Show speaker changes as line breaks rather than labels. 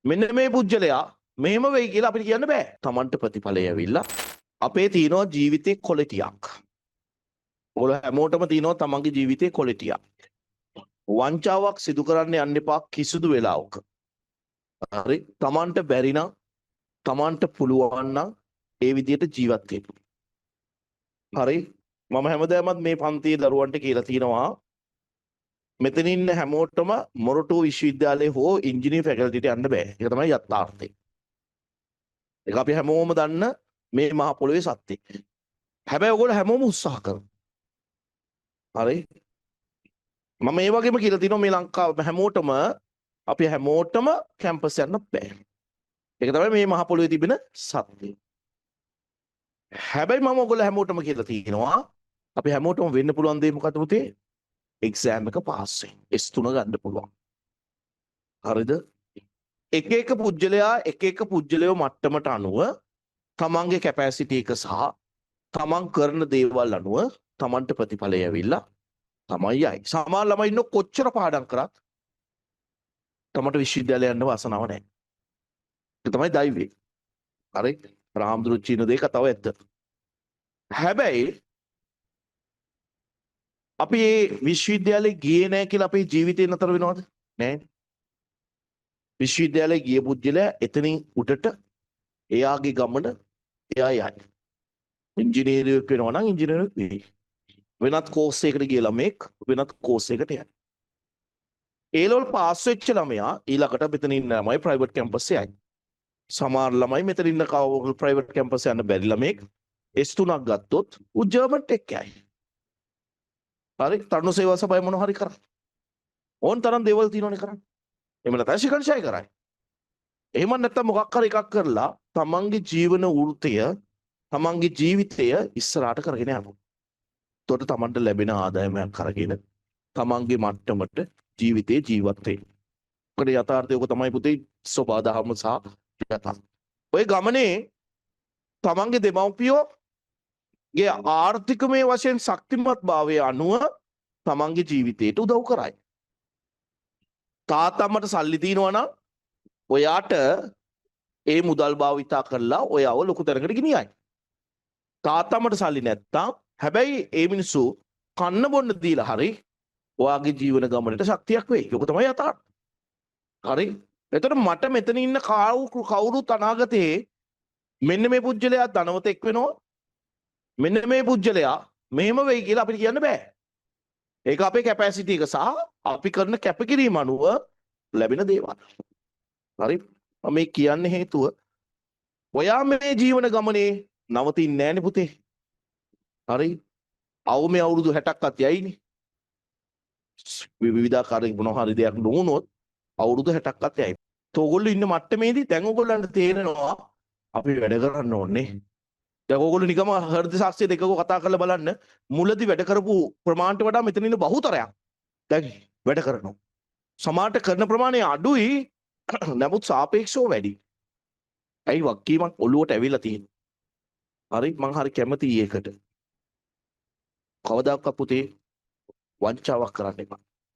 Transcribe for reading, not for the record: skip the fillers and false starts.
මෙන්න මේ පුජ්‍යලයා මෙහෙම වෙයි කියලා අපිට කියන්න බෑ. Tamanට ප්‍රතිඵලය ඇවිල්ලා අපේ තියෙනවා ජීවිතේ කොලිටියක්. ඔයගොල්ලෝ හැමෝටම තියෙනවා තමන්ගේ ජීවිතේ කොලිටියක්. වංචාවක් සිදු කරන්න යන්න එපා කිසිදු වෙලාවක. හරි? තමන්ට බැරි නම් තමන්ට පුළුවන් නම් ඒ විදිහට ජීවත් වෙන්න. හරි? මම හැමදාමත් මේ පන්තියේ දරුවන්ට කියලා තියෙනවා මෙතන ඉන්න හැමෝටම මොරටු විශ්වවිද්‍යාලයේ හෝ ඉංජිනේරින් ෆැකල්ටියට යන්න බෑ. ඒක තමයි යථාර්ථය. ඒක අපි හැමෝම දන්න මේ මහ පොළොවේ සත්‍යය. හැබැයි ඔයගොල්ලෝ හැමෝම උත්සාහ කරනවා. හරි? මම ඒ වගේම කියලා තියෙනවා මේ ලංකාව හැමෝටම අපි හැමෝටම කැම්පස් යන්න බෑ. ඒක තමයි මේ මහ පොළොවේ තිබෙන සත්‍යය. හැබැයි මම ඔයගොල්ලෝ හැමෝටම කියලා තියෙනවා අපි හැමෝටම වෙන්න පුළුවන් දේ මොකද පුතේ? එක්සෑම් එක පාස් වෙන්න. S3 ගන්න පුළුවන්. හරිද? එක එක පුජ්‍යලයා එක එක පුජ්‍යලයෝ මට්ටමට අනුව තමන්ගේ කැපැසිටි එක සහ තමන් කරන දේවල් අනුව තමන්ට ප්‍රතිඵලය ඇවිල්ලා තමයි යයි. සමහර ළමයි ඉන්න කොච්චර පාඩම් කරත් තමන්ට විශ්වවිද්‍යාලය යන්න වාසනාව නැහැ. ඒක තමයි දෛවය. හරි? රාම්දුරු චීන දෙක කතාව ඇත්ත. හැබැයි අපි මේ විශ්වවිද්‍යාලේ ගියේ නැහැ කියලා අපේ ජීවිතේ නතර වෙනවද? නැහැ. විශ්වවිද්‍යාලේ ගිය පුජ්‍යලයා එතනින් උඩට එයාගේ ගමන එයා යයි. ඉංජිනේරුවෙක් වෙනවා නම් ඉංජිනේරුවෙක් වෙයි. වෙනත් කෝස් එකකට ගිය ළමෙක් වෙනත් කෝස් එකකට යයි. ඒ ලෙවල් පාස් වෙච්ච ළමයා ඊළඟට මෙතන ඉන්න ළමයි ප්‍රයිවට් කැම්පස් එකේ යයි. සමහර ළමයි මෙතන ඉන්න ප්‍රයිවට් කැම්පස් යන්න බැරි ළමෙක් S3ක් ගත්තොත් ඌ ජර්මන් ටෙක් යයි. හරි? තරුණ සේවා සභාවේ මොන හරි කරා. ඕන් තරම් දේවල් තියෙනවනේ කරන්න. එහෙම නැත්නම් ශිකන්ෂය කරයි. එහෙම නැත්නම් මොකක් හරි එකක් කරලා තමන්ගේ ජීවන වෘත්තය තමන්ගේ ජීවිතය ඉස්සරහට කරගෙන යනවා. එතකොට තමන්ට ලැබෙන ආදායමක් කරගෙන තමන්ගේ මට්ටමට ජීවිතේ ජීවත් වෙන්න. ඔකට යථාර්ථය ඔක තමයි පුතේ සබදාහම සහ යථාර්ථය. ඔය ගමනේ තමන්ගේ දෙමව්පියෝගේ ආර්ථිකමය වශයෙන් ශක්තිමත් භාවය අනුව තමන්ගේ ජීවිතයට උදව් කරයි. තාත්තම්මට සල්ලි තියෙනවා නම් ඔයාට ඒ මුදල් භාවිතා කරලා ඔයාව ලොකු තැනකට ගෙනියයි. තාත්තම්මට සල්ලි නැත්තම් හැබැයි ඒ මිනිස්සු කන්න බොන්න දීලා හරි ඔයාගේ ජීවන ගමනට ශක්තියක් වෙයි. ඒක තමයි යථාර්ථය. හරි? එතකොට මට මෙතන ඉන්න කවුරුත් අනාගතේ මෙන්න මේ පුජ්‍යලයා ධනවතෙක් වෙනවා. මෙන්න මේ පුජ්‍යලයා මෙහෙම වෙයි කියලා අපිට කියන්න බෑ. ඒක අපේ කැපැසිටි එක සහ අපි කරන කැපකිරීම අනුව ලැබෙන දේවල්. හරි? මම මේ කියන්න හේතුව ඔයා මේ ජීවන ගමනේ නවතින්නේ නැහැනේ පුතේ. හරි? අවුමේ අවුරුදු 60ක්වත් යයිනේ. විවිධාකාර මොනවා හරි දෙයක් නොවුනොත් අවුරුදු 60ක්වත් යයි. તો ඔයගොල්ලෝ ඉන්න මට්ටමේදී දැන් ඔයගොල්ලන්ට තේරෙනවා අපි වැඩ කරන්න ඕනේ. දැන් ඔයගොල්ලෝ නිකම හෘද සාක්ෂිය දෙකක කතා කරලා බලන්න මුලදී වැඩ කරපු ප්‍රමාණයට වඩා මෙතන ඉන්න බහුතරයක් දැන් වැඩ කරනවා. සමාජයට කරන ප්‍රමාණය අඩුයි නමුත් සාපේක්ෂව වැඩි. ඇයි වක්කීමක් ඔළුවට ඇවිල්ලා තියෙන්නේ. හරි මං හරි කැමතියි ඒකට. කවදාකවත් පුතේ වංචාවක් කරන්න එපා.